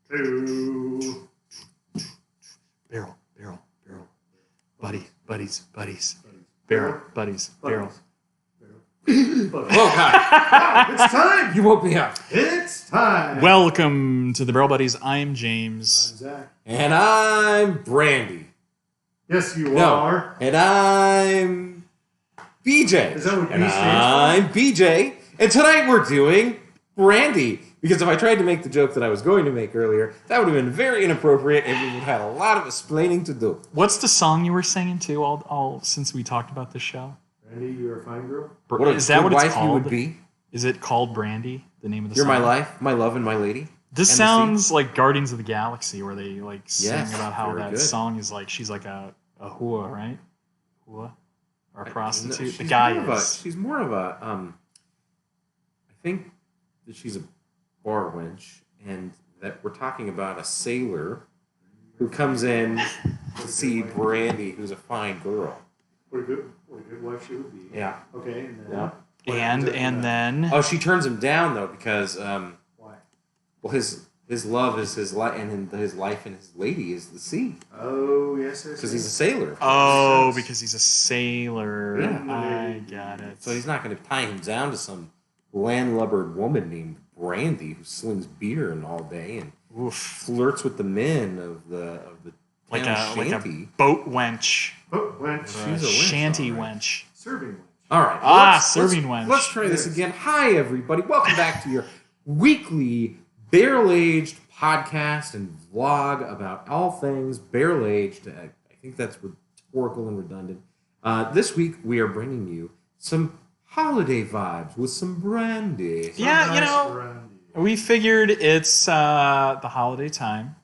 2. Barrel. Buddies. Barrel, buddies, barrel. Oh, God. Wow, it's time. You woke me up. It's time. Welcome to the Barrel Buddies. I'm James. I'm Zach. And I'm Brandy. Yes, you are. And I'm BJ. Is that what B and stands I'm BJ. And tonight we're doing Brandy. Because if I tried to make the joke that I was going to make earlier, that would have been very inappropriate and we would have had a lot of explaining to do. What's the song you were singing too? All since we talked about this show. Brandy, you're a fine girl. Is that what it's called? You would be. Is it called Brandy? The name of the You're song? my life, my love, and my lady. This sounds like Guardians of the Galaxy, where they like sing Yes, about how very that good. song is like she's like a hua, right? Hua or a prostitute. No, the guy she's more of a I think that she's a bar wench, and that we're talking about a sailor who comes in to see Brandy, who's a fine girl. What a good wife she would be. Yeah. Okay, and then... Yeah. and then Oh, she turns him down though because Why? well, his love is his life, and his life and his lady is the sea Oh, yes. because he's a sailor. because he's a sailor. Yeah. I got it. So he's not going to tie him down to some landlubbered woman named Brandy who slings beer and all day and Oof. flirts with the men of the Like town a shanty. boat wench. Oh, wench. She's a wench, Shanty all right. wench. Serving wench. All right. Serving wench. Let's try this again. Hi, everybody. Welcome back to your weekly barrel-aged podcast and vlog about all things barrel-aged. I think that's rhetorical and redundant. This week, we are bringing you some holiday vibes with some brandy. Yeah, Some you nice know, brandy. we figured it's the holiday time.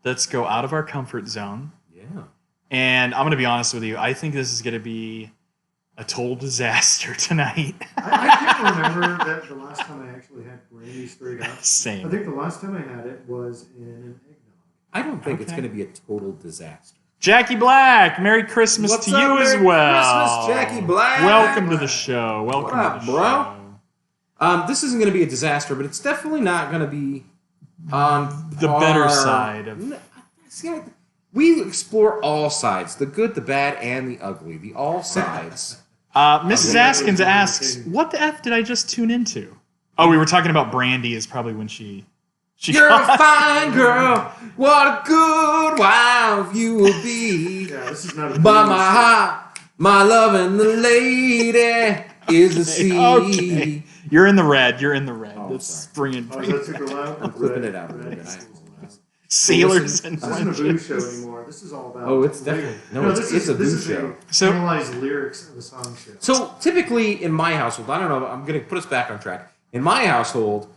Let's go out of our comfort zone. Yeah. And I'm going to be honest with you. I think this is going to be a total disaster tonight. I can't remember that the last time I actually had brandy straight up. I Same. think the last time I had it was in an eggnog. I don't think it's Okay. going to be a total disaster. Jackie Black, Merry Christmas What's to up, you as Merry well. Christmas, Jackie Black. Welcome to the show. Welcome What up, to the bro? show. This isn't going to be a disaster, but it's definitely not going to be on The better par- side of... See, we explore all sides, the good, the bad, and the ugly. The all sides. Mrs. Askins asks, what the F did I just tune into? Oh, we were talking about Brandy is probably when she You're a fine girl. What a good wife you will be. Yeah, this is not a By booze my show. heart, my love, and the lady is the sea. Okay. You're in the red. Oh, Let's sorry. bring Oh, it. that's super loud. I'm clipping it out a little bit. Sailors and This isn't a booze wenches. show anymore. This is all about... Oh, it's definitely it's a booze show. So- analyze lyrics of a song show. So typically in my household, I don't know, I'm going to put us back on track. In my household,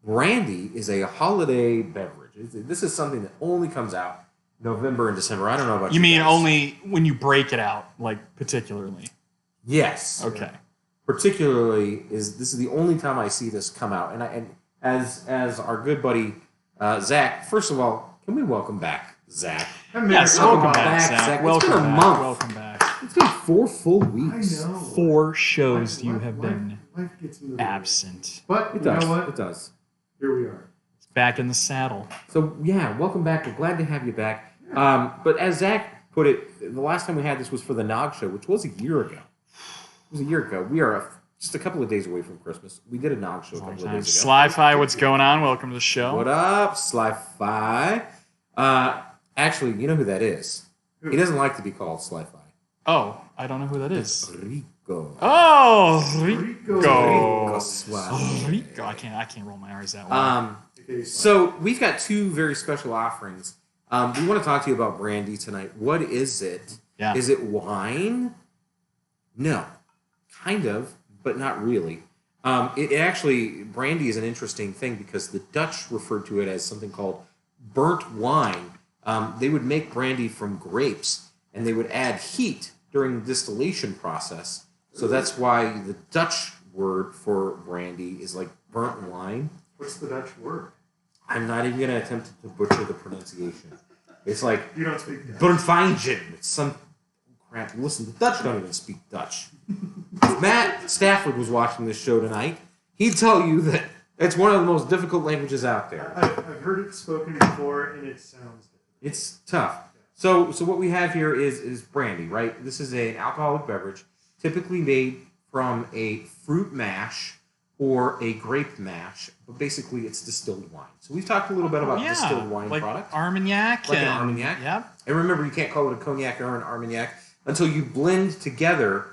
brandy is a holiday beverage. This is something that only comes out November and December. I don't know about you. You mean guys. only when you break it out, like particularly? Yes. Okay. Particularly this is the only time I see this come out. And as our good buddy Zach, first of all, can we welcome back Zach? Yes, welcome welcome back, back, Zach. Zach. It's Welcome been a back. month. Welcome back. It's been 4 full I weeks. know. 4 shows you Life- have life- been life gets in the way. absent. But It you does. know what? It does. Here we are. Back in the saddle. So yeah, welcome back. We're glad to have you back. But as Zach put it, the last time we had this was for the Nog Show, which was a year ago. It was a year ago. We are just a couple of days away from Christmas. We did a Nog Show a couple of days ago. Sly-Fi, what's going on? Welcome to the show. What up, Sly-Fi? Actually, you know who that is? He doesn't like to be called Sly-Fi. Oh, I don't know who that is. Rico. Oh, Rico. Rico Suave. Oh, Rico. I can't roll my R's that way. Okay, So we've got 2 very special offerings. We want to talk to you about brandy tonight. What is it? Yeah. Is it wine? No. Kind of, but not really. It actually, brandy is an interesting thing because the Dutch referred to it as something called burnt wine. They would make brandy from grapes, and they would add heat during the distillation process. So that's why the Dutch word for brandy is like burnt wine. what's the Dutch word? I'm not even going to attempt to butcher the pronunciation. It's like You don't speak Dutch. Bernfeingen. It's some crap. Listen, the Dutch don't even speak Dutch. If Matt Stafford was watching this show tonight, he'd tell you that It's one of the most difficult languages out there. I've heard it spoken before, and it sounds difficult. It's tough. So what we have here is brandy, right? This is an alcoholic beverage, typically made from a fruit mash or a grape mash, but basically it's distilled wine. So we've talked a little bit about distilled wine products. Armagnac. Like an Armagnac. Yep. And remember, you can't call it a cognac or an Armagnac until you blend together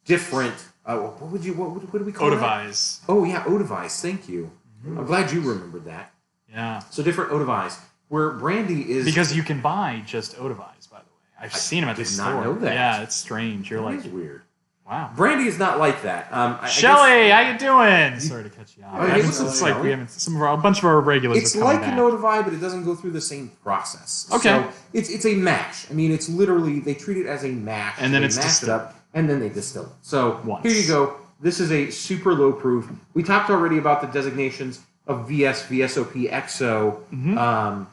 different. What do we call it? Eau-de-Vie. Oh yeah, eau-de-vie. Thank you. Mm-hmm. I'm glad you remembered that. Yeah. So different eau-de-vie. Where brandy is because you can buy just eau-de-vie, by the way. I've seen them at the store. I did not know that. Yeah, it's strange. You're that is weird. Wow. Brandy is not like that. Shelly, how you doing? Sorry to cut you off. It's like we haven't a bunch of our regulars. It's like an eau-de-vie, but it doesn't go through the same process. Okay. So it's a mash. I mean, it's literally they treat it as a mash, and then they it's mash distilled. it up, and then they distill it. So Once. Here you go. This is a super low proof. We talked already about the designations of VS, VSOP, XO,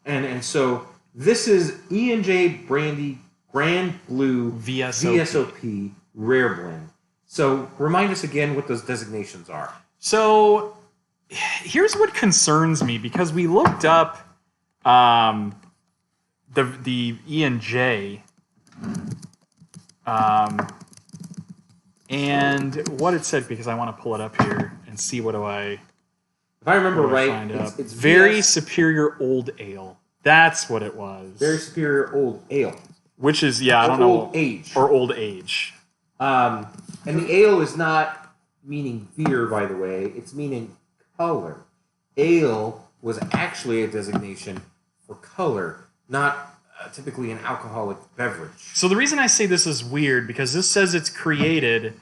and so this is E&J Brandy Grand Blue VSOP Rare Blend. So remind us again what those designations are. So here's what concerns me, because we looked up the E&J and what it said, because I want to pull it up here and see if I remember right, it's very superior old ale. That's what it was. Very superior old ale. Which is, I don't know. Old age. Or old age. And the ale is not meaning beer, by the way. It's meaning color. Ale was actually a designation for color, not typically an alcoholic beverage. So the reason I say this is weird, because this says it's created,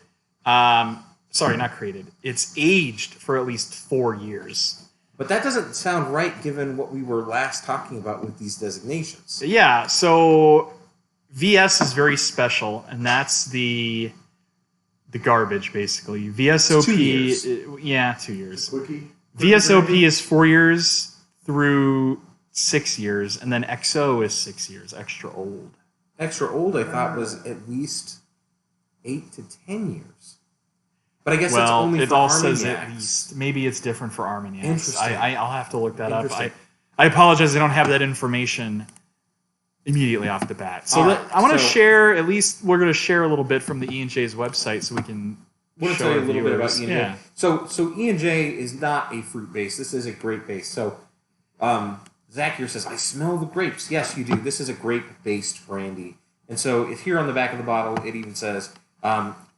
sorry, not created, it's aged for at least 4 years. But that doesn't sound right given what we were last talking about with these designations. Yeah, so VS is very special, and that's the garbage, basically. VSOP, 2 years. 2 years. Quickie. VSOP is 4 years through 6 years, and then XO is 6 years, extra old. Extra old, I thought, was at least 8 to 10 years. But I guess that's only it for all Armagnacs. says at least. Maybe it's different for Armagnacs. Interesting. I'll have to look that up. I apologize, I don't have that information immediately off the bat. So I want to share, at least we're going to share a little bit from the E&J's website so we can We'll show tell you a our little bit about viewers. E&J. Yeah. So E&J is not a fruit base. This is a grape base. So Zach here says, I smell the grapes. Yes, you do. This is a grape-based brandy. And so if here on the back of the bottle, it even says,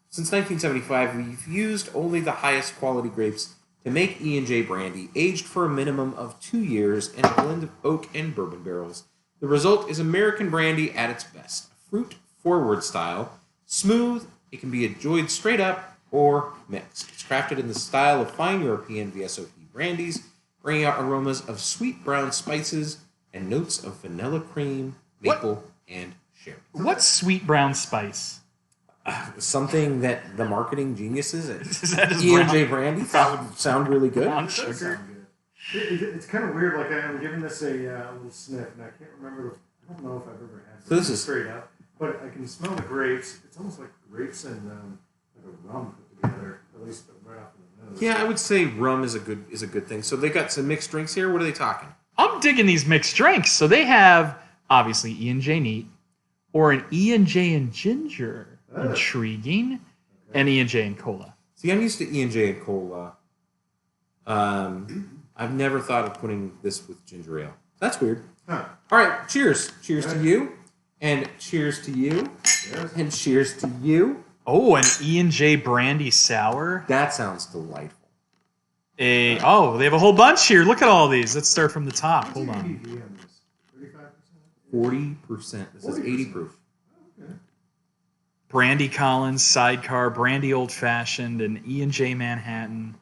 since 1975, we've used only the highest quality grapes to make E&J brandy, aged for a minimum of 2 years in a blend of oak and bourbon barrels. The result is American brandy at its best. Fruit-forward style, smooth, it can be enjoyed straight up or mixed. It's crafted in the style of fine European VSOP brandies, bringing out aromas of sweet brown spices and notes of vanilla cream, maple, and sherry. What's sweet brown spice? Something that the marketing geniuses at Is that just E&J Brandy thought would sound really good. brown It does sugar? sound good. It's kind of weird. Like I'm giving this a little sniff, and I can't remember. I don't know if I've ever had So this is straight up, but I can smell the grapes. It's almost like grapes and like a rum put together, at least right off the nose. Yeah, I would say rum is a good thing. So they got some mixed drinks here. What are they talking? I'm digging these mixed drinks. So they have, obviously, E&J neat, or an E&J and ginger. Intriguing. Okay. And E&J and cola. See, I'm used to E&J and cola. I've never thought of putting this with ginger ale. That's weird. Huh. All right, cheers. Cheers to you. And cheers to you. Yes. And cheers to you. Oh, an E&J brandy sour. That sounds delightful. They have a whole bunch here. Look at all these. Let's start from the top. Hold on. ABV on this? 40%. This is 80 proof. Okay. Brandy Collins, Sidecar, Brandy Old Fashioned, and E&J Manhattan,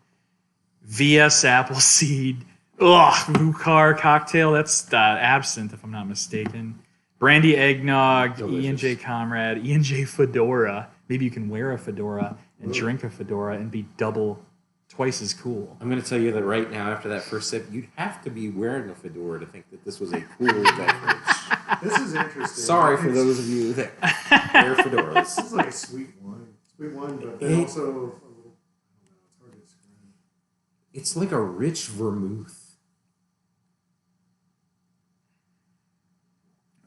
VS Appleseed, Vucar cocktail. That's absinthe, if I'm not mistaken. Brandy Eggnog, Delicious. E&J Comrade, E&J Fedora. Maybe you can wear a fedora and drink a fedora and be twice as cool. I'm going to tell you that right now, after that first sip, you'd have to be wearing a fedora to think that this was a cool beverage. This is interesting. Sorry for those of you that wear fedoras. This is like a sweet wine, but then also a little. I don't know, it's hard to describe. It's like a rich vermouth.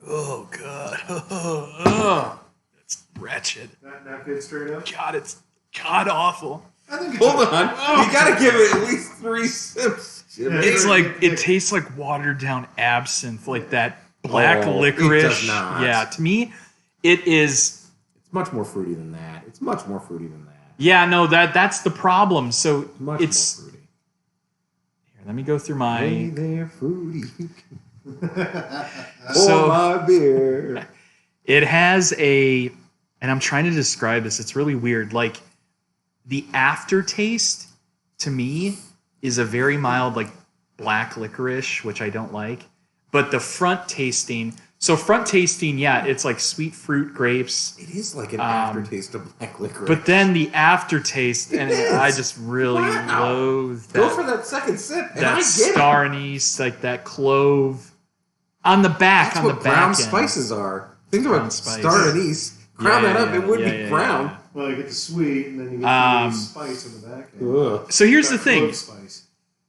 Oh God. That's wretched. Not good straight up. God, it's god awful. I think it's Hold on. You gotta give it at least 3 sips. Yeah, It's like it tastes like watered down absinthe, like that black licorice. It does not. Yeah, to me, it is. It's much more fruity than that. Yeah, no, that's the problem. So Much it's. more fruity. Here, let me go through my. Hey there, fruity. So- my beer. It has a, and I'm trying to describe this. It's really weird. Like the aftertaste to me is a very mild, like black licorice, which I don't like. But the front tasting, yeah, it's like sweet fruit grapes. It is like an aftertaste of black licorice. But then the aftertaste, and It is. I just really loathe that. Go for that second sip, and I that get star anise, like that clove on the back. That's on what the brown back end. spices are. Think Brown about spice. star anise. Crown Yeah, that up, yeah, it would yeah, be yeah, brown. yeah. Well, you get the sweet, and then you get the spice on the back end. Ugh. So here's the That thing. clove spice.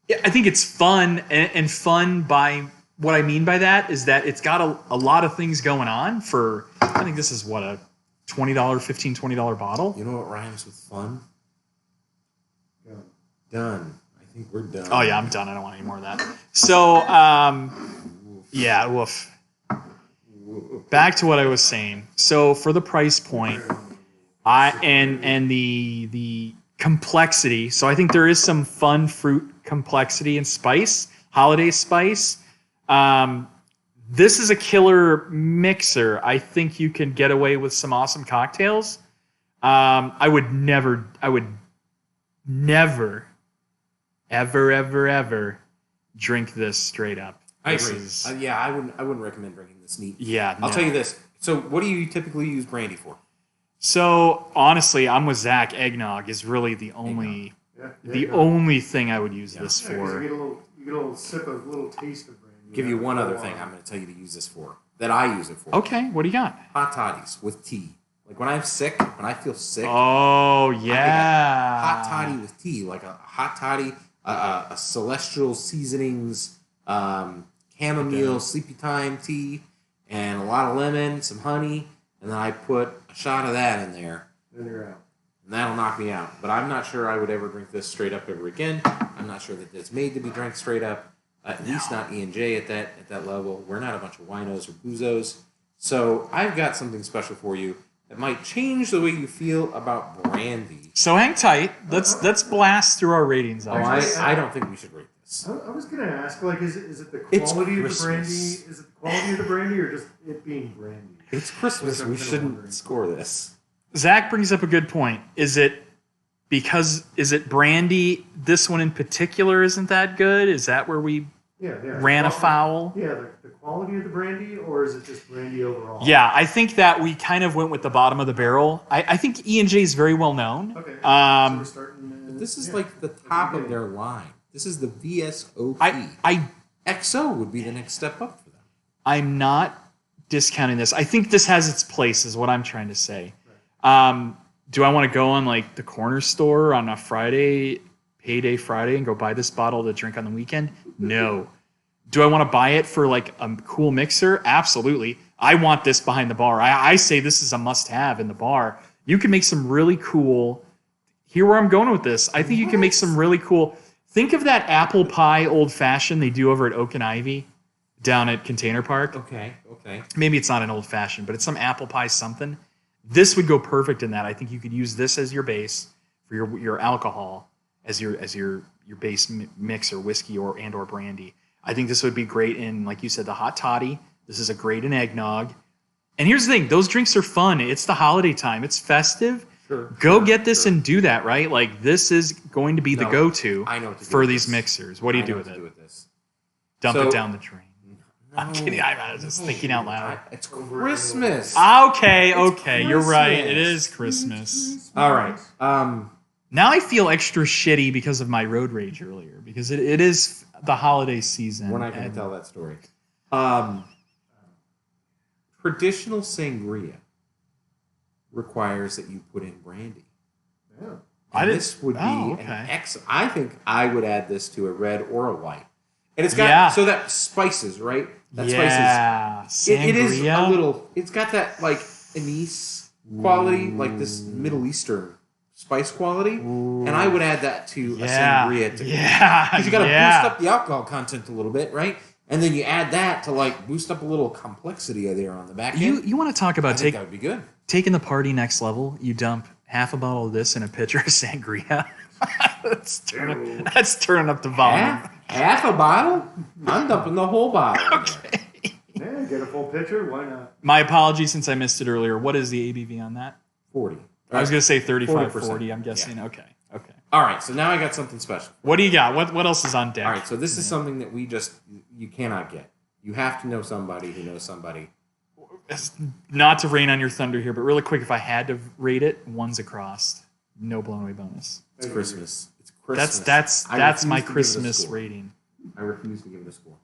Yeah, I think it's fun, and fun by what I mean by that is that it's got a lot of things going on for, I think this is what, a $20, $20 bottle? You know what rhymes with fun? Yeah. Done. I think we're done. Oh yeah, I'm done. I don't want any more of that. So, yeah, woof. Back to what I was saying. So for the price point, and the complexity. So I think there is some fun fruit complexity and spice, holiday spice. This is a killer mixer. I think you can get away with some awesome cocktails. I would never, ever drink this straight up. I This agree. is- I wouldn't recommend drinking this neat. Yeah, I'll no. tell you this. So, what do you typically use brandy for? So honestly, I'm with Zach. Eggnog is really the only Yeah, only thing I would use this Yeah, 'cause for. you get a little sip of a little taste of brandy. Give you one other thing I'm going to tell you to use this for. That I use it for. Okay, what do you got? Hot toddies with tea. Like when I'm sick, when I feel sick, Oh I think yeah, a hot toddy with tea, like a hot toddy, a celestial seasonings, chamomile, sleepy time tea, and a lot of lemon, some honey, and then I put a shot of that in there, Then you're out. and that'll knock me out. But I'm not sure I would ever drink this straight up ever again. I'm not sure that it's made to be drank straight up. At least not E&J at that level. We're not a bunch of winos or boozos. So I've got something special for you that might change the way you feel about brandy. So hang tight. Let's blast through our ratings. Oh, Alex. I don't think we should rate this. I was gonna ask, like, is it the It's quality of the Christmas. brandy? Is it the quality of the brandy, or just it being brandy? It's Christmas. Which I'm We kinda shouldn't wondering. score this. Zach brings up a good point. Is it brandy? This one in particular isn't that good. Is that where we Yeah. ran The afoul? Yeah, the quality of the brandy, or is it just brandy overall? Yeah, I think that we kind of went with the bottom of the barrel. I think E&J is very well known. Okay. So we're starting. This is yeah. like the top of their line. This is the VSOP. I XO would be the next step up for them. I'm not discounting this. I think this has its place, is what I'm trying to say. Do I want to go on like the corner store on a Friday, payday Friday, and go buy this bottle to drink on the weekend? No. Do I want to buy it for like a cool mixer? Absolutely. I want this behind the bar. I say this is a must-have in the bar. You can make some really cool. Here where I'm going with this. I think you can make some really cool. Think of that apple pie old fashioned they do over at Oak and Ivy down at Container Park. Okay. Maybe it's not an old fashioned, but it's some apple pie something. This would go perfect in that. I think you could use this as your base for your alcohol as your base mix or whiskey or brandy. I think this would be great in, like you said, the hot toddy. This is a great in eggnog. And here's the thing: those drinks are fun. It's the holiday time. It's festive. Go get this and do that, right? Like this is going to be the go-to I know what to do for with these this. mixers. What do you I do know with what it? to do with this. Dump So- it down the drain. I'm kidding. I was just thinking out loud. It's Christmas. Okay, you're right. Christmas. It is Christmas. All right. Now I feel extra shitty because of my road rage earlier, because it is the holiday season. We're not going to and- tell that story. Traditional sangria requires that you put in brandy. Yeah. This would be okay. I think I would add this to a red or a white. And it's got so that spices, right? That spices. It is a little. It's got that like anise quality, like this Middle Eastern spice quality, and I would add that to a sangria. Because you got to boost up the alcohol content a little bit, right? And then you add that to like boost up a little complexity there on the back end. You want to talk about that would be good. Taking the party next level? You dump half a bottle of this in a pitcher of sangria. That's turning up the volume. Half a bottle? I'm dumping the whole bottle. Okay. Yeah, get a full pitcher. Why not? My apologies since I missed it earlier. What is the ABV on that? 40. I was going to say 35, 40. I'm guessing. Yeah. Okay. All right, so now I got something special. What do you got? What else is on deck? All right, so this is something that you cannot get. You have to know somebody who knows somebody. Not to rain on your thunder here, but really quick, if I had to rate it, one's across. No blown away bonus. It's Christmas. It's Christmas. That's my Christmas rating. I refuse to give it a score.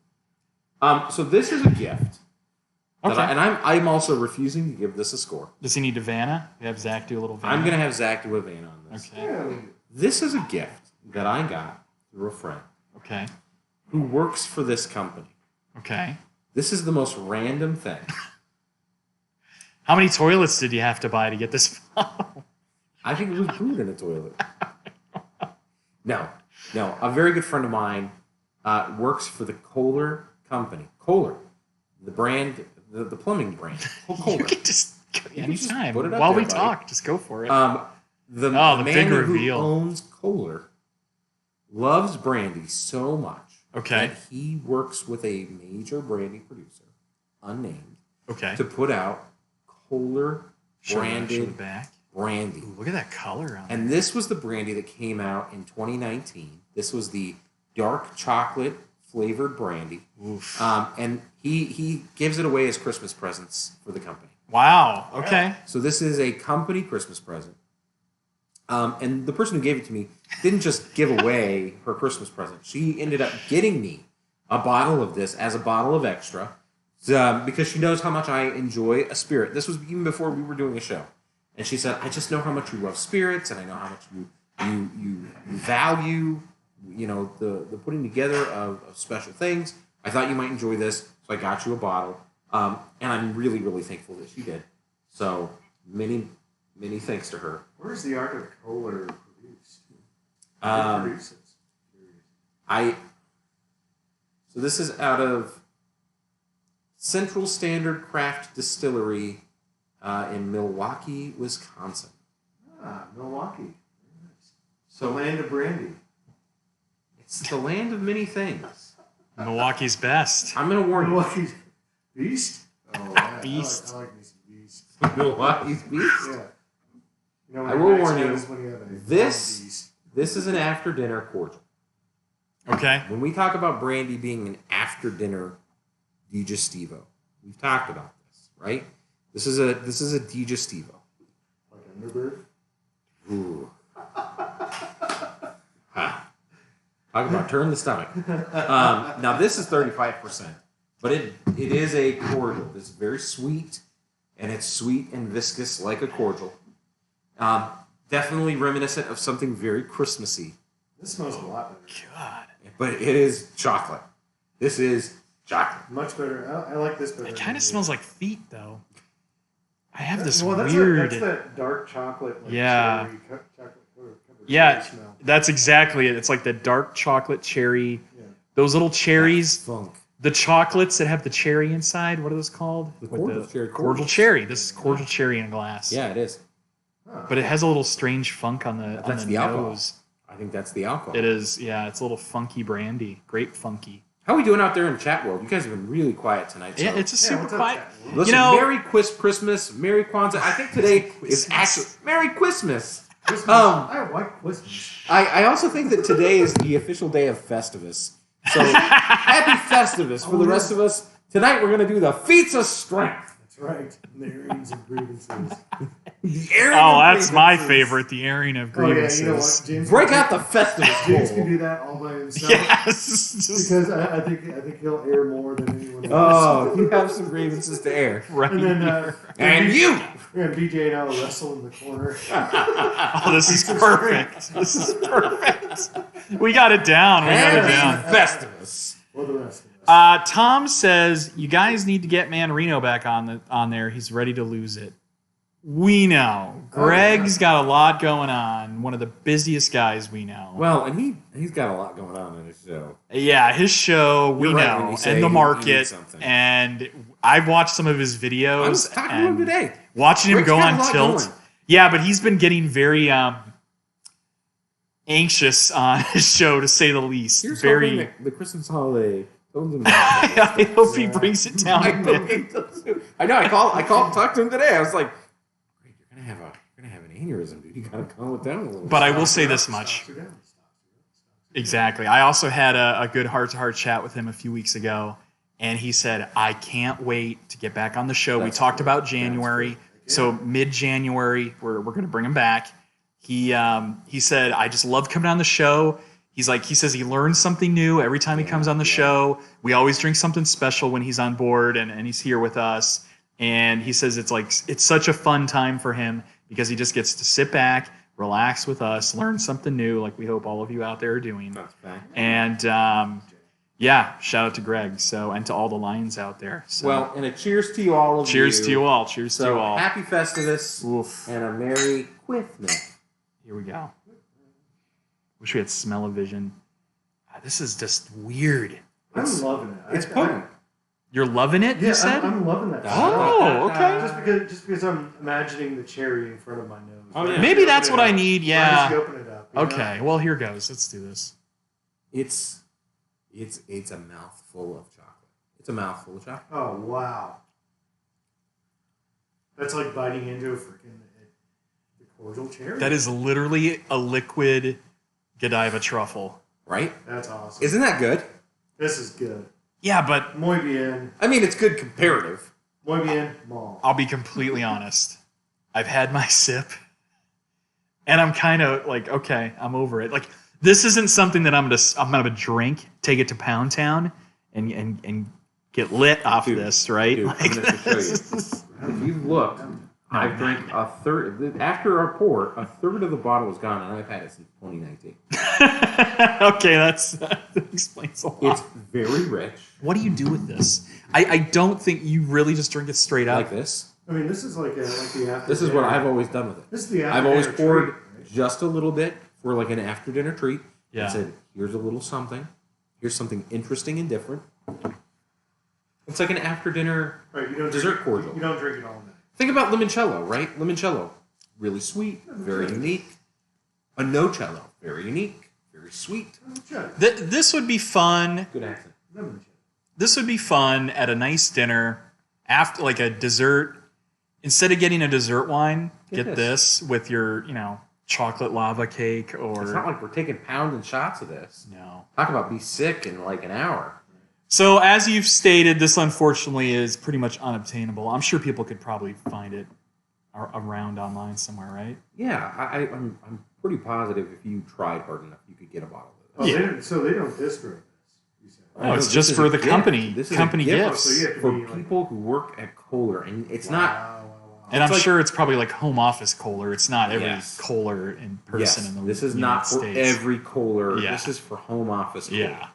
So this is a gift. Okay. I'm also refusing to give this a score. Does he need to Vanna? We have Zach do a little Vanna. I'm going to have Zach do a Vanna on this. Okay. This is a gift that I got through a friend. Okay. Who works for this company. Okay. This is the most random thing. How many toilets did you have to buy to get this bottle? I think it was food in a toilet. No. A very good friend of mine works for the Kohler company. Kohler, the brand, the plumbing brand. Kohler. You can just anytime put it up while there, we talk, just go for it. The man big reveal. Who owns Kohler loves Brandy so much that he works with a major brandy producer, unnamed, to put out Kohler branded brandy. Ooh, look at that color on it. And this was the brandy that came out in 2019. This was the dark chocolate flavored brandy. Oof. And he gives it away as Christmas presents for the company. Wow. Okay. So this is a company Christmas present. And the person who gave it to me didn't just give away her Christmas present. She ended up getting me a bottle of this as a bottle of extra because she knows how much I enjoy a spirit. This was even before we were doing a show. And she said, I just know how much you love spirits, and I know how much you value, the putting together of special things. I thought you might enjoy this, so I got you a bottle. And I'm really, really thankful that she did. So many thanks to her. Where's the Art of Kohler produced? So this is out of Central Standard Craft Distillery in Milwaukee, Wisconsin. Milwaukee. Nice. So land of brandy. It's the land of many things. Milwaukee's best. I'm going to warn you. Milwaukee's Beast? Oh, yeah. Beast. I like me some Beast. Milwaukee's Beast? Yeah. I will warn you, this is an after-dinner cordial. Okay. When we talk about brandy being an after-dinner digestivo, we've talked about this, right? This is a digestivo. Like Underbird? Ooh. Talk about turn the stomach. Now this is 35%, but it is a cordial. It's very sweet, and it's sweet and viscous like a cordial. Definitely reminiscent of something very Christmassy. This smells a lot better. God. But it is chocolate. This is chocolate. Much better. I like this better. It kind of smells like feet, though. I have this that's weird... That's that dark chocolate. Like yeah. Cherry, chocolate yeah, smell. That's exactly it. It's like the dark chocolate cherry. Yeah. Those little cherries. Funk. The chocolates that have the cherry inside. What are those called? Cordial cherry. This is cordial cherry in a glass. Yeah, it is. But it has a little strange funk on the nose. Alcohol. I think that's the alcohol. It is, yeah. It's a little funky brandy. Grape funky. How are we doing out there in the chat world? You guys have been really quiet tonight. Yeah, it's a super quiet. Listen, Merry Christmas, Merry Kwanzaa. I think today is actually Merry Christmas. I like Christmas. I also think that today is the official day of Festivus. So happy Festivus for the rest of us. Tonight we're going to do the feats of strength. That's right. The areas of grievances. Oh, that's my favorite. The airing of Oh yeah, grievances. you know what? James Break can- out the Festivus James can bowl. do that all by himself. Yes. Because I think he'll air more than anyone else. Oh, you have some grievances to air. Right. And then And you! and BJ and I will wrestle in the corner. Oh, this is perfect. This is perfect. We got it down. We got it down. Festivus. For the rest of us. Tom says you guys need to get Mannarino back on there. He's ready to lose it. We know. Greg's got a lot going on. One of the busiest guys we know. Well, and he's got a lot going on in his show. Yeah, his show, we You're right when know, you say and the he market. needs something. And I've watched some of his videos. I was talking to him and today. Watching him Greg's go got a on lot tilt. going. Yeah, but he's been getting very anxious on his show, to say the least. Here's very. hoping that the Christmas holiday. I hope he brings it down a bit. I know. I called, talked to him today. I was like, "Greg, you're gonna have an aneurysm, dude. You gotta calm it down a little." But I will say this much. Exactly. I also had a good heart-to-heart chat with him a few weeks ago, and he said, I can't wait to get back on the show. We talked about January, so mid-January, we're going to bring him back. He said, I just love coming on the show. He says he learns something new every time he comes on the show. We always drink something special when he's on board and he's here with us. And he says it's such a fun time for him because he just gets to sit back, relax with us, learn something new, like we hope all of you out there are doing. That's fine. And shout out to Greg. And to all the Lions out there. So, Well, and a cheers to you all of you. cheers to you all. Cheers to you all. Happy Festivus Oof. and a Merry Christmas. Here we go. Wish we had smell-o-vision. This is just weird. I'm loving it. It's pudding. You're loving it, Yeah, you said? I'm loving that. Oh, okay. Just because I'm imagining the cherry in front of my nose. Oh, yeah. Maybe that's what I need, Right as yeah. you open it up. You know? Okay, well, here goes. Let's do this. It's a mouthful of chocolate. It's a mouthful of chocolate. Oh wow. That's like biting into a freaking the cordial cherry. That is literally a liquid Godiva truffle. Right? That's awesome. Isn't that good? This is good. Yeah, but Muy bien. I mean, it's good comparative. Muy bien. Mall. I'll be completely honest. I've had my sip, and I'm kind of like, okay, I'm over it. Like, this isn't something that I'm gonna drink, take it to Pound Town, and get lit off Dude, this, right? Dude, Like, I'm going to show you. If you've looked, I've drank a third. After our pour, a third of the bottle is gone, and I've had it since 2019. Okay, that explains a lot. It's very rich, What do you do with this? I don't think you really just drink it straight up. like this. I mean, this is like the after. This is what I've always done with it. This is the after. I've always dinner poured treat, right? just a little bit for like an after dinner treat. Yeah. And said, here's a little something. Here's something interesting and different. It's like an after dinner Right, you don't dessert drink, cordial. You don't drink it all night. Think about limoncello, right? Limoncello, really sweet, very unique. A no-cello, very unique, very sweet. This would be fun. Good accent. This would be fun at a nice dinner after, like a dessert. Instead of getting a dessert wine, Get get this with your, chocolate lava cake or It's not like we're taking pounds and shots of this. no. Talk about be sick in like an hour. So as you've stated, this unfortunately is pretty much unobtainable. I'm sure people could probably find it around online somewhere, right? Yeah, I'm pretty positive if you tried hard enough, you could get a bottle of Oh, this. Yeah. so they don't distro this. You said. No, it's This just is for a the gift. company. This is a Company gift gifts. So you have to for be like, people who work at Kohler, and it's not. wow. And I'm like- sure it's probably like home office Kohler. It's not every Yes. Kohler in person Yes, in the this is United not for States. every Kohler. Yeah. This is for home office. Kohler. Yeah.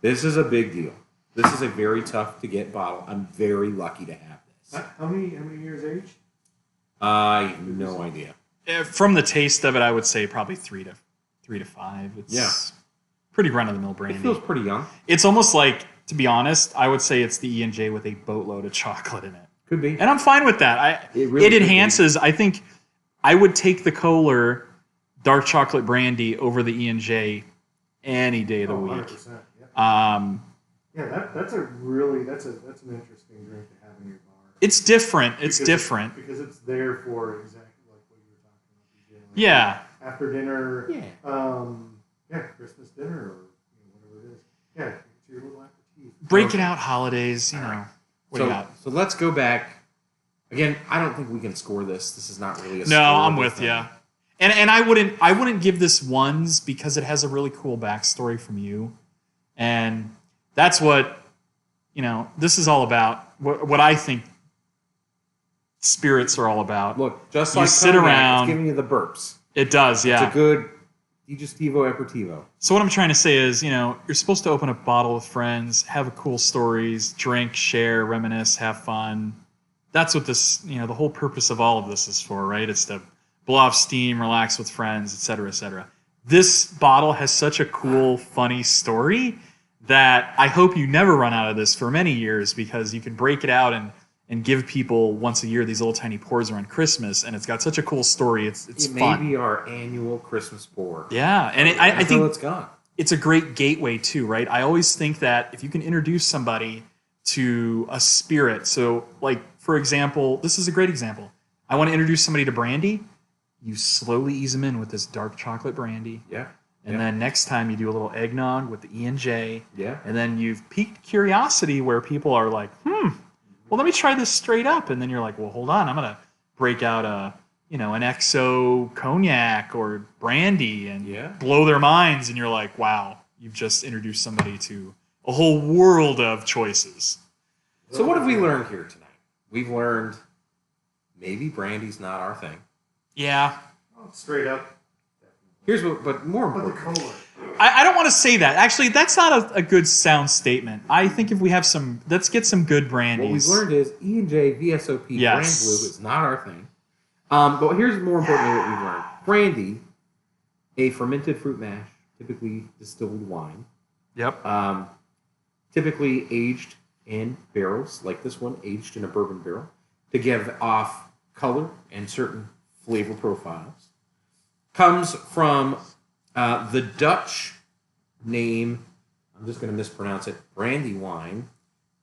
This is a big deal. This is a very tough to get bottle. I'm very lucky to have this. How many years age? I have no idea. From the taste of it, I would say probably 3 to 5. It's Yeah. pretty run of the mill It brandy. feels pretty young. It's almost like, to be honest, I would say it's the E&J with a boatload of chocolate in it. Could be. And I'm fine with that. It really It could be. enhances. I think I would take the Kohler dark chocolate brandy over the E&J any day of the week. 100%. Yeah, Um, that's a really that's an interesting drink to have in your bar. it's different. It's Because different. because it's there for exactly like what you were talking about. Like Yeah. After dinner. Yeah. Christmas dinner or whatever it is. Yeah, it's your little aperitif. Breaking out holidays, What do you got? So let's go back Again, I don't think we can score this. This is not really a No, I'm scoreable with thing. you. And I wouldn't give this ones because it has a really cool backstory from you, and that's what this is all about. What I think spirits are all about. Look, just You like sit cognac, around- it's giving you the burps. It does, yeah. It's a good digestivo aperitivo. So what I'm trying to say is, you're supposed to open a bottle with friends, have cool stories, drink, share, reminisce, have fun. That's what this, the whole purpose of all of this is for, right? It's to blow off steam, relax with friends, et cetera, et cetera. This bottle has such a cool, funny story that I hope you never run out of this for many years, because you can break it out and give people once a year these little tiny pours around Christmas, and it's got such a cool story. It's It fun. may be our annual Christmas pour. Yeah, and I Until think it's gone. it's a great gateway too, right? I always think that if you can introduce somebody to a spirit, so like for example, this is a great example. I want to introduce somebody to brandy. You slowly ease them in with this dark chocolate brandy, Yeah. and then next time you do a little eggnog with the E&J, Yeah. and then you've piqued curiosity where people are like, well, let me try this straight up, and then you're like, well, hold on, I'm gonna break out an XO cognac or brandy and Yeah. blow their minds, and you're like, wow, you've just introduced somebody to a whole world of choices. So what have we learned here tonight? We've learned maybe brandy's not our thing. Yeah, Oh, straight up. Here's what, but more But the important. Kohler. I don't want to say that. Actually, that's not a good sound statement. I think if we have let's get some good What brandies. we've learned is E&J VSOP Yes. brand blue is not our thing. But here's more importantly what we've learned. Brandy, a fermented fruit mash, typically distilled wine, Yep. typically aged in barrels, like this one, aged in a bourbon barrel, to give off color and certain flavor profiles. Comes from the Dutch name, I'm just going to mispronounce it, brandy wine,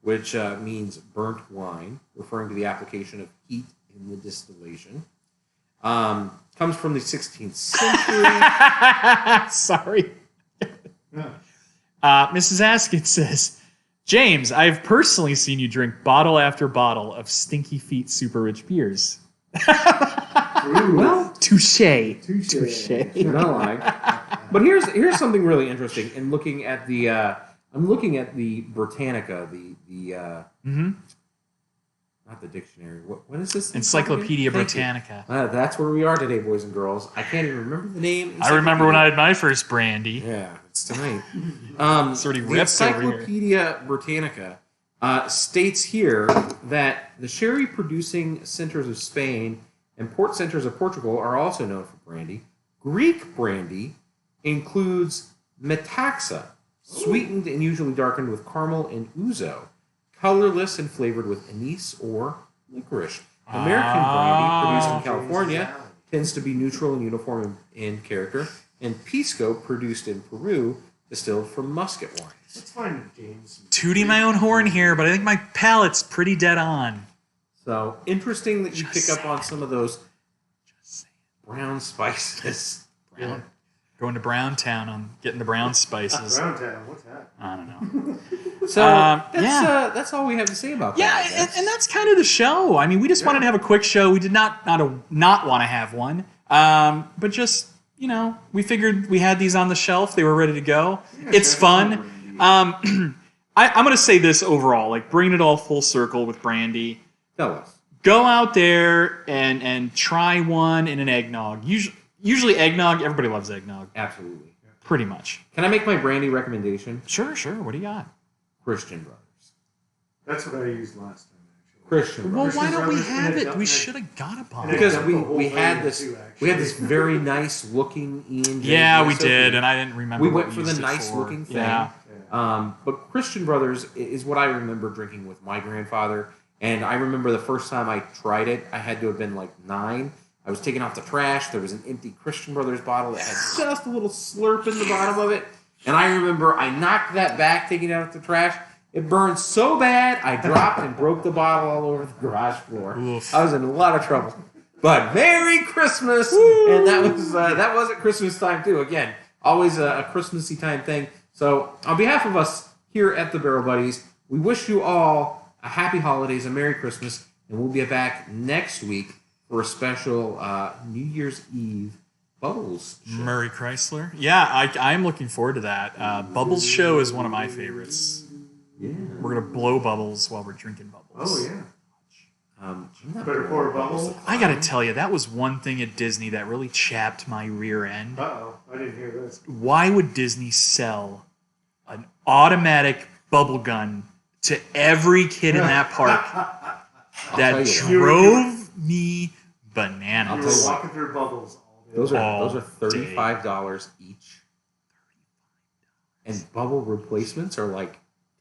which means burnt wine, referring to the application of heat in the distillation. Comes from the 16th century. Sorry. Yeah. Mrs. Askin says, James, I've personally seen you drink bottle after bottle of Stinky Feet Super Rich beers. Ooh. Well, Touche. Touche. you're not lying. But here's something really interesting. In looking at the, I'm looking at the Britannica, the not the dictionary. What is this? thing called again? Encyclopedia Thank you. Britannica. That's where we are today, boys and girls. I can't even remember the name. I remember when I had my first brandy. Yeah, it's tonight. It's already The ripped over here. Encyclopedia Britannica states here that the sherry-producing centers of Spain and port centers of Portugal are also known for brandy. Greek brandy includes metaxa, sweetened and usually darkened with caramel and ouzo, colorless and flavored with anise or licorice. American brandy, produced in California, tends to be neutral and uniform in character, and pisco, produced in Peru, distilled from muscat wines. Let's find James. Tooting my own horn here, but I think my palate's pretty dead on. So interesting that you Just pick up on some of those brown spices. Yeah. Going to Brown Town on getting the brown spices. Brown Town, what's that? I don't know. So that's all we have to say about Yeah, that. I guess. and that's kind of the show. I mean, we just wanted to have a quick show. We did not want to have one, but just we figured we had these on the shelf. They were ready to go. Yeah, It's yeah, fun. I'm going to say this overall, like bringing it all full circle with brandy. Tell us. Go out there and try one in an eggnog. Usually eggnog. Everybody loves eggnog, Absolutely. pretty much. Can I make my brandy recommendation? Sure. What do you got? Christian Brothers. That's what I used last time, actually. Christian Well, Brothers. why don't we Brothers have and it? a- We should have got a bottle. Because The whole we had thing this too, we had actually. this very nice looking E&J. Yeah, we VSOP. did, and I didn't remember. We what went for used the it nice for. looking thing. Yeah. But Christian Brothers is what I remember drinking with my grandfather. And I remember the first time I tried it, I had to have been like 9. I was taking off the trash. There was an empty Christian Brothers bottle that had just a little slurp in the bottom of it. And I remember I knocked that back, taking it out of the trash. It burned so bad, I dropped and broke the bottle all over the garage floor. Oof. I was in a lot of trouble. But Merry Christmas! And that was at Christmas time too. Again, always a Christmassy time thing. So on behalf of us here at the Barrel Buddies, we wish you all a happy holidays, a Merry Christmas, And we'll be back next week for a special New Year's Eve Bubbles show. Murray Chrysler. Yeah, I'm looking forward to that. Bubbles show is one of my favorites. Yeah. We're going to blow bubbles while we're drinking bubbles. Oh, yeah. Better pour a bubble. I got to tell you, that was one thing at Disney that really chapped my rear end. Uh-oh. I didn't hear this. Why would Disney sell an automatic bubble gun to every kid in that park? That drove me bananas. You were walking through bubbles all day. Those are $35 each. And bubble replacements are like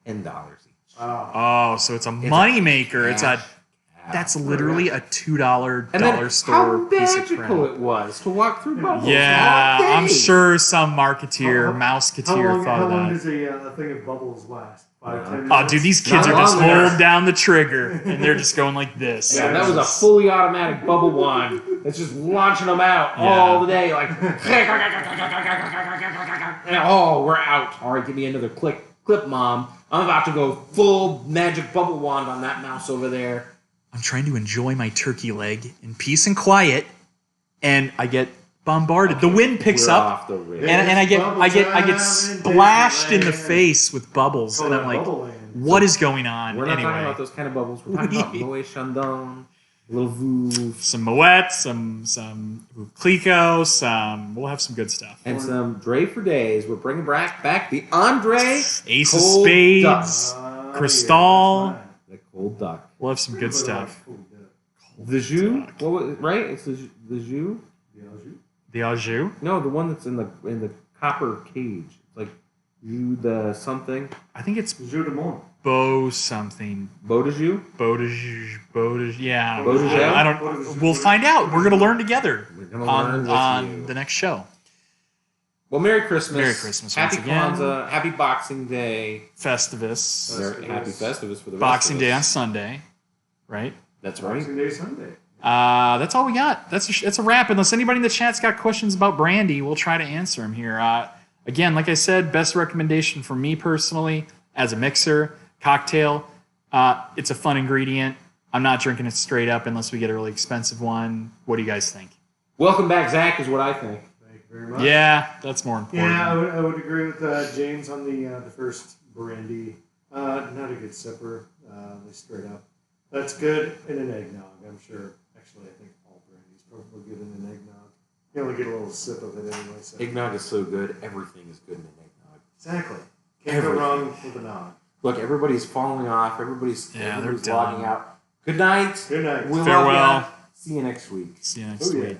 $10 each. Wow. Oh, so it's a moneymaker. That's literally a $2 store piece of How magical crap. it was to walk through bubbles. Yeah, all day. I'm sure some marketeer, mouseketeer thought How of long that. does a thing of bubbles last? 5, 10 minutes? Oh, dude, these kids Not are just long enough. holding down the trigger, and they're just going like this. Yeah, that was a fully automatic bubble wand. It's just launching them out all the day, like. And, oh, we're out. All right, give me another clip, Mom. I'm about to go full magic bubble wand on that mouse over there. I'm trying to enjoy my turkey leg in peace and quiet, and I get bombarded. The wind picks We're up, off the rails. and I get splashed in the face with bubbles, and I'm like, what is going on? We're not talking Anyway, about those kind of bubbles. We're talking about Moët Chandon, little Vouv, some Moet, some Clico, we'll have some good stuff. and some Dre for Days. We're bringing back the Andre Ace of Cold Spades, Duck. Crystal. The Cold Duck. We'll have some good stuff. The Jus? What was, right? It's the Jus? The au jus. No, the one that's in the copper cage. It's like Jus the something. I think it's Jus de Monde. Beau something. Beau de Jus? Yeah. Beau de Jus? I don't. We'll find out. We're gonna learn together We're gonna learn on with you. the next show. Well, Merry Christmas. Merry Christmas Happy once again. Kwanzaa. Happy Boxing Day. Festivus. Happy Festivus for the Boxing rest Day of on us. Sunday, right? That's right. Boxing Day Sunday. That's all we got. That's a wrap. Unless anybody in the chat's got questions about Brandy, we'll try to answer them here. Again, like I said, best recommendation for me personally as a mixer, cocktail. It's a fun ingredient. I'm not drinking it straight up unless we get a really expensive one. What do you guys think? Welcome back, Zach, is what I think. Thank you very much. Yeah, that's more important. Yeah, I would agree with James on the first brandy. Not a good sipper, straight up. That's good in an eggnog, I'm sure. Actually, I think all brandy's probably good in an eggnog. You only get a little sip of it anyway. So. Eggnog is so good. Everything is good in an eggnog. Exactly. Can't go wrong with a nog. Look, everybody's falling off. Everybody's they're logging done. out. Good night. Good night. We love Farewell. ya. See you next week. See you next Oh, yeah. week.